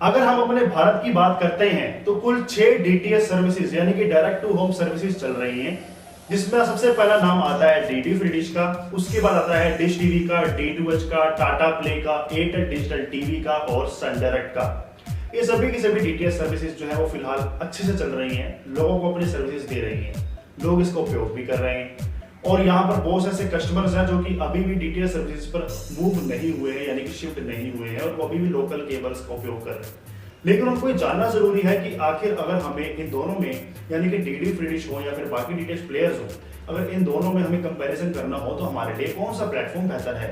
अगर हम अपने भारत की बात करते हैं तो कुल 6 डीटीएच सर्विसेज यानी कि डायरेक्ट टू होम सर्विसेज चल रही हैं, जिसमें सबसे पहला नाम आता है डीडी फ्री डिश का। उसके बाद आता है डिश टीवी का, D2H का, टाटा प्ले का, एयरटेल डिजिटल टीवी का और सन डायरेक्ट का। ये सभी की सभी डीटीएच सर्विसेज जो है वो फिलहाल अच्छे से चल रही हैं, लोगों को अपनी सर्विसेज दे रही हैं, लोग इसका उपयोग भी कर रहे हैं। और यहाँ पर बहुत से ऐसे कस्टमर्स हैं जो कि अभी भी डीटीएच सर्विसेज पर मूव नहीं हुए हैं, यानी कि शिफ्ट नहीं हुए हैं, और वो अभी भी लोकल केबल्स का उपयोग कर रहे हैं। लेकिन उनको ये जानना जरूरी है कि आखिर अगर हमें इन दोनों में, यानी कि डीडी फ्री डिश हो या फिर बाकी डीटीएच प्लेयर्स हो, अगर इन दोनों में हमें कंपैरिजन करना हो तो हमारे लिए कौन सा प्लेटफॉर्म बेहतर है।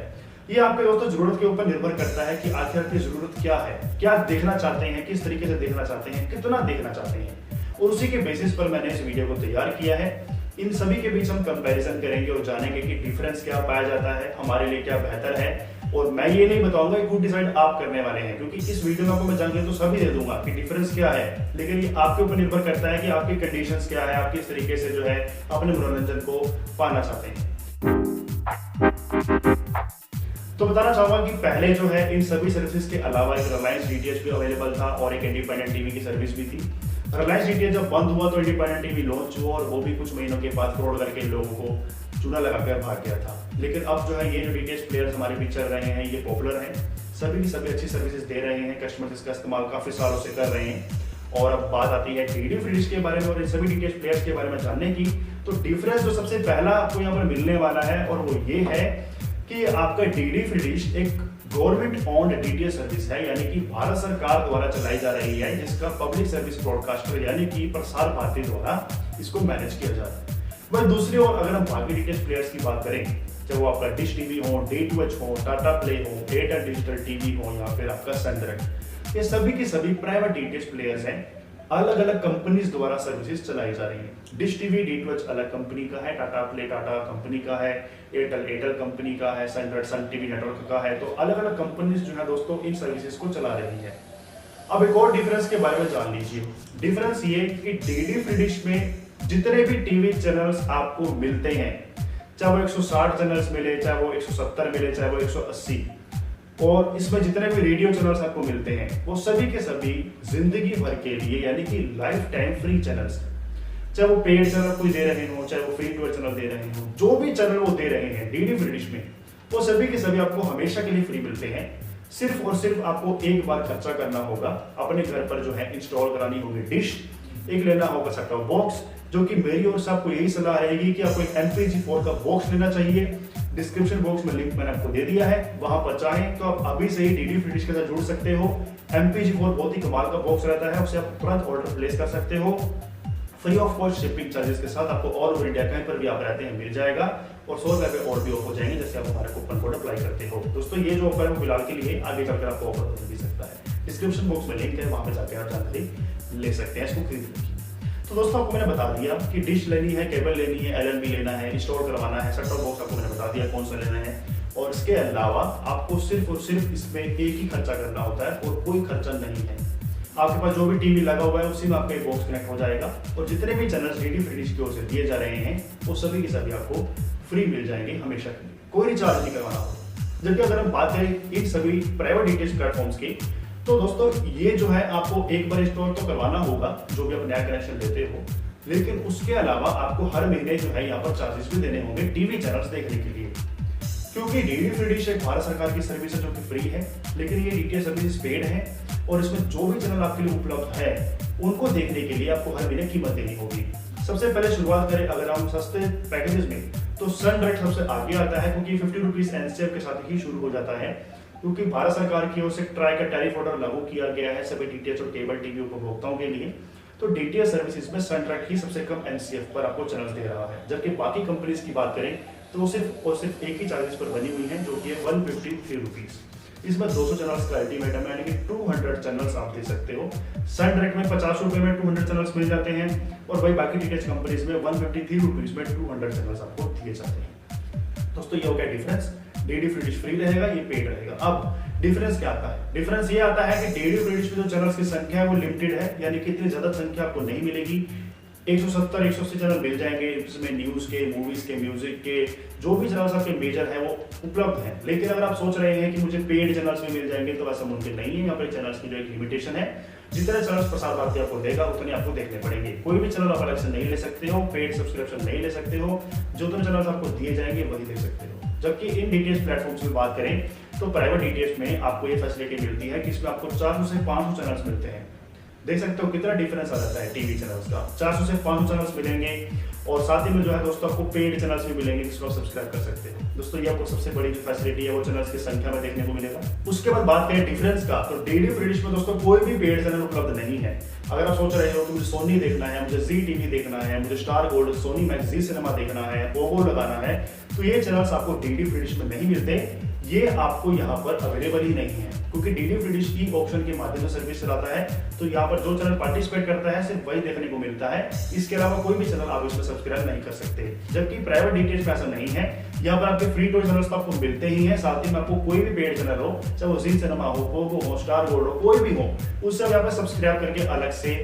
ये आपके दोस्तों जरूरत के ऊपर निर्भर करता है कि आखिर आपकी जरूरत क्या है, क्या देखना चाहते हैं, किस तरीके से देखना चाहते हैं, कितना देखना चाहते हैं, और उसी के बेसिस पर मैंने इस वीडियो को तैयार किया है। इन सभी के बीच हम कंपैरिजन करेंगे और जानेंगे कि डिफरेंस क्या पाया जाता है, हमारे लिए क्या बेहतर है। और मैं ये नहीं बताऊंगा कि खुद डिसाइड आप करने वाले हैं, क्योंकि इस वीडियो में आपको मैं जानकारी तो सभी दे दूंगा कि डिफरेंस क्या है, लेकिन ये आपके ऊपर निर्भर करता है कि आपकी कंडीशंस क्या है, आप किस तरीके से जो है अपने मनोरंजन को पाना चाहते हैं। तो बताना चाहूंगा कि पहले जो है इन सभी सर्विसेज के अलावा एक रिलायंस डीटीएच भी अवेलेबल था और एक इंडिपेंडेंट टीवी की सर्विस भी थी। रिलायंस डीटीएच जब बंद हुआ तो इंडिपेंडेंट टीवी लॉन्च हुआ, और वो भी कुछ महीनों के बाद करोड़ करके लोगों को चूना लगाकर भाग गया था। लेकिन अब जो है ये जो डीटीएच प्लेयर्स हमारे बीच चल रहे हैं, ये पॉपुलर हैं, सभी की सभी अच्छी सर्विसेज दे रहे हैं, कस्टमर्स इसका इस्तेमाल काफी सालों से कर रहे हैं। और अब बात आती है डीडी फ्री डिश के बारे में और इन सभी डीटीएच प्लेयर्स के बारे में जानने की। तो डिफरेंस जो सबसे पहला आपको यहाँ पर मिलने वाला है, और वो ये है कि आपका डीडी फ्री डिश एक गवर्नमेंट ओन्ड डीटीएच सर्विस है, यानी कि भारत सरकार द्वारा चलाई जा रही है, जिसका पब्लिक सर्विस ब्रॉडकास्टर यानी कि प्रसार भारती द्वारा इसको मैनेज किया जा रहा है। वह दूसरी ओर अगर हम बाकी डीटीएच प्लेयर्स की बात करें, चाहे वो आपका डिश टीवी हो, D2H हो, टाटा प्ले हो, एयरटेल डिजिटल टीवी हो या फिर आपका सन डायरेक्ट, ये सभी की सभी प्राइवेट डीटीएच प्लेयर्स हैं। अलग अलग कंपनीज द्वारा सर्विसेज चलाई जा रही हैं। डिश टीवी D2H अलग कंपनी का है, टाटा प्ले टाटा कंपनी का है, एयरटेल कंपनी का है, Sun Direct Sun TV network का है। तो अलग अलग कंपनीज जो है दोस्तों इन सर्विसेज को चला रही है। अब एक और डिफरेंस के बारे में जान लीजिए। डिफरेंस ये कि डीडी फ्री डिश में जितने भी टीवी चैनल्स आपको मिलते हैं, चाहे वो 160 चैनल्स मिले, चाहे वो 170 मिले, चाहे वो 180, और इसमें जितने भी रेडियो चैनल्स आपको मिलते हैं वो सभी के सभी जिंदगी भर के लिए, यानी कि लाइफ टाइम फ्री चैनल्स। चाहे वो पेड चैनल कोई दे रहे हो, चाहे वो फ्री टू एयर चैनल दे रहे हो, जो भी चैनल वो दे रहे हैं डीडी फ्री डिश में, वो सभी के सभी आपको हमेशा के लिए फ्री मिलते हैं। सिर्फ और सिर्फ आपको एक बार खर्चा करना होगा, अपने घर पर जो है इंस्टॉल करानी होगी डिश, एक लेना होगा सेट टॉप बॉक्स, जो कि मेरी ओर से आपको यही सलाह रहेगी कि आपको एक MPG4 का बॉक्स लेना चाहिए। डिस्क्रिप्शन बॉक्स में लिंक मैंने आपको दे दिया है, वहां पर चाहें तो आप अभी से ही डीडी फ्री डिश के साथ जुड़ सकते हो। MPG4 बहुत ही कमाल का बॉक्स रहता है, उससे आप तुरंत ऑर्डर प्लेस कर सकते हो, free of cost shipping charges के साथ। आपको ऑल ओवर इंडिया कहीं पर भी आप रहते हैं मिल जाएगा, और 100 रुपए पे और भी ऑफ हो जाएंगे जैसे आप हमारे कूपन कोड अप्लाई करते हो। दोस्तों ये जो ऑफर है वो फिलहाल के लिए, आगे चलकर आपको ऑफर मिल भी सकता है। डिस्क्रिप्शन बॉक्स में लिंक है, वहां पे जाकर आप जानकारी ले सकते हैं, इसको खरीद लीजिए। तो दोस्तों आपको मैंने बता दिया कि डिश लेनी है, केबल लेनी है, LNB लेना है, इंस्टॉल करवाना है, सेट टॉप बॉक्स आपको मैंने बता दिया कौन सा लेना है, और इसके अलावा आपको सिर्फ और सिर्फ इसमें एक ही खर्चा करना होता है और कोई खर्चा नहीं है। आपके पास जो भी टीवी लगा हुआ है उसी में आपका एक बॉक्स कनेक्ट हो जाएगा, और जितने भी चैनल्स डीडी फ्री डिश की ओर से दिए जा रहे हैं वो सभी के सभी आपको फ्री मिल जाएंगे हमेशा के लिए, कोई रिचार्ज नहीं करवाना होगा। जबकि अगर हम बात करें इन सभी प्राइवेट डीटीएच प्लेटफॉर्म्स की, तो दोस्तों ये जो है आपको एक बार इंस्टॉल तो करवाना होगा जो भी आप नया कनेक्शन लेते हो, लेकिन उसके अलावा आपको हर महीने जो है यहाँ पर चार्जेस भी देने होंगे टीवी चैनल्स देखने के लिए। क्योंकि डीडी फ्री डिश एक भारत सरकार की सर्विस है जो कि फ्री है, लेकिन ये डीटीएच सर्विस पेड है, और इसमें जो भी चैनल आपके लिए उपलब्ध है उनको देखने के लिए आपको हर महीने कीमत देनी होगी। सबसे पहले शुरुआत करें अगर हम सस्ते पैकेजेस में, तो सन डायरेक्ट सबसे आगे आता है, क्योंकि 50 रुपीज NCF के साथ ही शुरू हो जाता है, क्योंकि भारत सरकार की ओर से ट्राई का टैरिफ ऑर्डर लागू किया गया है सभी डीटीएच और केबल टीवी उपभोक्ताओं के लिए। तो डीटीएच सर्विसेज में सन डायरेक्ट ही सबसे कम NCF पर आपको चैनल्स दे रहा है, जबकि बाकी कंपनीज की बात करें तो वो सिर्फ और सिर्फ एक ही चार्जेस पर बनी हुई है, जो कि है 153 रुपीज। इसमें 200 चैनल्स का अल्टीमेटम है, यानी कि 200 चैनल्स आप दे सकते हो। सन डायरेक्ट में 50 रुपए में 200 चैनल्स मिल जाते हैं, और वही बाकी डीटीएच कंपनीज में 153 रुपीज में 200 चैनल्स आपको दिए जाते हैं। दोस्तों ये हो गया difference. DD free dish free रहेगा, ये पेड रहेगा। अब डिफरेंस क्या आता है? डिफरेंस ये आता है कि डीडी फ्री डिश में जो चैनल्स की संख्या है वो लिमिटेड है, यानी कि इतनी ज्यादा संख्या आपको नहीं मिलेगी। 170 180 चैनल मिल जाएंगे, जिसमें न्यूज़ के, मूवीज़ के, म्यूजिक के, जो भी चैनल्स आपके मेजर है वो उपलब्ध हैं। लेकिन अगर आप सोच रहे हैं कि मुझे पेड चैनल्स भी मिल जाएंगे, तो ऐसा मुमकिन नहीं है। यहाँ पर चैनल्स की जो एक लिमिटेशन है, जितने चैनल्स प्रसार भारती आपको देगा उतने आपको देखने पड़ेंगे। कोई भी चैनल आप अलग से नहीं ले सकते हो, पेड सब्सक्रिप्शन नहीं ले सकते हो, जो उतने चैनल्स आपको दिए जाएंगे वही देख सकते हो। जबकि इन डीटीएच प्लेटफॉर्म्स की बात करें तो प्राइवेट डीटीएच में आपको ये फैसिलिटी मिलती है कि इसमें आपको 400 से 500 चैनल्स मिलते हैं। देख सकते हो कितना डिफरेंस आ जाता है टीवी चैनल्स का। 400 से 500 चैनल्स मिलेंगे और साथ ही में जो है दोस्तों आपको पेड चैनल्स भी मिलेंगे जिसको आप सब्सक्राइब कर सकते हो। दोस्तों ये आपको सबसे बड़ी जो फैसिलिटी है वो चैनल्स की संख्या में देखने को मिलेगा। उसके बाद बात करें डिफरेंस का, तो डीडी फ्री डिश में दोस्तों कोई भी पेड चैनल उपलब्ध नहीं है। अगर आप सोच रहे हो कि मुझे सोनी देखना है, मुझे जी टीवी देखना है, मुझे स्टार गोल्ड, सोनी मैक्स, जी सिनेमा देखना है, पोगो लगाना है, तो ये चैनल्स आपको डीडी फ्री डिश में नहीं मिलते। ये आपको यहाँ पर अवेलेबल ही नहीं है, क्योंकि DD free dish E option के माध्यम से सर्विस चलाता है। तो यहाँ पर जो चैनल पार्टिसिपेट करता है सिर्फ वही देखने को मिलता है, इसके अलावा कोई भी चैनल आप इसमें सब्सक्राइब नहीं कर सकते। जबकि प्राइवेट डीटीएच में ऐसा नहीं है। यहाँ पर आपके फ्री टू चैनल्स तो आपको मिलते ही हैं, साथ ही में आपको कोई भी पेड चैनल हो, चाहे वो जी सिनेमा हो, पोगो हो, स्टार गोल्ड हो, कोई भी हो, उससे आप यहाँ पर सब्सक्राइब करके अलग से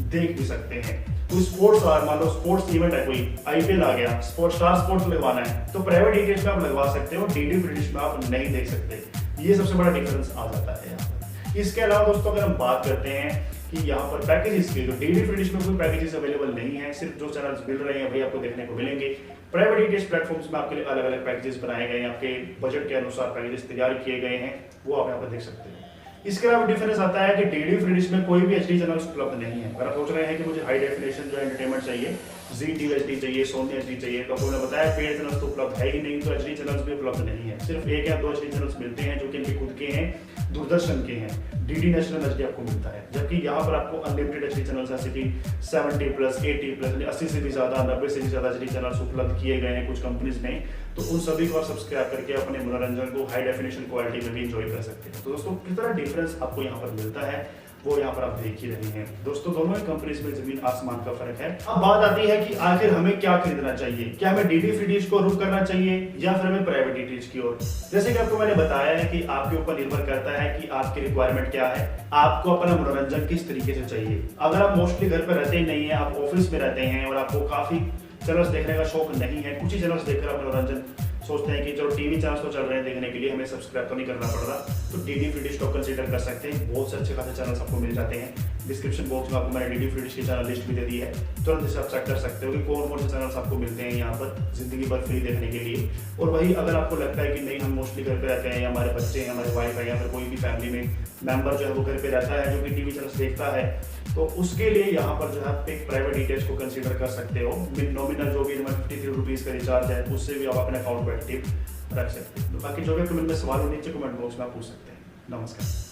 देख भी सकते हैं। कोई स्पोर्ट्स मान लो स्पोर्ट्स इवेंट है, कोई आईपीएल आ गया, स्टार स्पोर्ट्स लगवाना है, तो प्राइवेट डीटीएच में आप लगवा सकते हो, डीडी फ्री डिश में आप नहीं देख सकते। ये सबसे बड़ा डिफरेंस आ जाता है यहाँ पर। इसके अलावा दोस्तों अगर हम बात करते हैं कि यहाँ पर पैकेजेस की, तो डीडी फ्री डिश में कोई पैकेजेस अवेलेबल नहीं है, सिर्फ जो चैनल्स मिल रहे हैं वही आपको देखने को मिलेंगे। प्राइवेट डीटीएच प्लेटफॉर्म्स में आपके लिए अलग अलग पैकेजेस बनाए गए हैं, आपके बजट के अनुसार पैकेजेस तैयार किए गए हैं, वो आप यहाँ पर देख सकते हैं। इसके अलावा डिफरेंस आता है कि डीडी फ्री डिश में कोई भी एचडी चैनल्स उपलब्ध नहीं है। अगर आप सोच रहे हैं कि मुझे हाई डेफिनेशन जो एंटरटेनमेंट चाहिए, जी टीवी एचडी चाहिए, सोनी एचडी चाहिए, तो आपको बताया पेड चैनल्स तो उपलब्ध है ही नहीं, तो एचडी चैनल्स भी उपलब्ध नहीं है। सिर्फ 1 या 2 एचडी चैनल्स मिलते हैं जो कि इनके खुद के हैं, दूरदर्शन के हैं। डीडी नेशनल एचडी आपको मिलता है, जबकि यहाँ पर आपको अनलिमिटेड एचडी चैनल्स जैसे कि 70+, 80+, 80 से भी ज्यादा, 90 से भी ज्यादा एचडी चैनल्स उपलब्ध किए गए हैं कुछ कंपनीज ने। तो उन सभी को आप सब्सक्राइब करके अपने मनोरंजन को हाई डेफिनेशन क्वालिटी में भी एंजॉय कर सकते हैं। तो दोस्तों कितना डिफरेंस आपको यहाँ पर मिलता है वो यहाँ पर आप देख ही रहे हैं। दोस्तों दोनों ही कंपनीज में जमीन आसमान का फर्क है। अब बात आती है कि आखिर हमें क्या खरीदना चाहिए, क्या हमें डीडी फ्री डिश को रुख करना चाहिए या फिर हमें प्राइवेट डीटीएच की ओर। जैसे कि आपको मैंने बताया है कि आपके ऊपर निर्भर करता है कि आपकी रिक्वायरमेंट क्या है, आपको अपना मनोरंजन किस तरीके से चाहिए। अगर आप मोस्टली घर पर रहते ही नहीं है, आप ऑफिस में रहते हैं और आपको काफी चैनल्स देखने का शौक नहीं है, कुछ ही चैनल्स देखकर आप मनोरंजन सोचते हैं कि चलो टीवी चैनल्स तो चल रहे हैं देखने के लिए, हमें सब्सक्राइब तो नहीं करना पड़ रहा, तो डीडी फ्री डिश को कंसीडर कर सकते हैं। बहुत से अच्छे खासे चैनल्स आपको मिल जाते हैं। डिस्क्रिप्शन बॉक्स में आपको मैंने डीडी फ्री डिश की चैनल लिस्ट भी दे दी है, तुरंत इसे आप चेक कर सकते हो कि कौन कौन से चैनल्स आपको मिलते हैं यहाँ पर जिंदगी भर फ्री देखने के लिए। और वही अगर आपको लगता है कि नहीं हम मोस्टली घर पे रहते हैं, या हमारे बच्चे हैं, हमारे वाइफ है, या फिर कोई भी फैमिली में मेंबर जो है वो घर पे रहता है जो कि टीवी चैनल्स देखता है, तो उसके लिए यहाँ पर जो है आप एक प्राइवेट डीटीएच को कंसीडर कर सकते हो। नॉमिनल जो भी 53 रुपीज का रिचार्ज है उससे भी आप अपने अकाउंट को एक्टिव रख सकते हैं। तो बाकी जो भी कमेंट में सवाल हो नीचे कमेंट बॉक्स में आप पूछ सकते हैं। नमस्कार।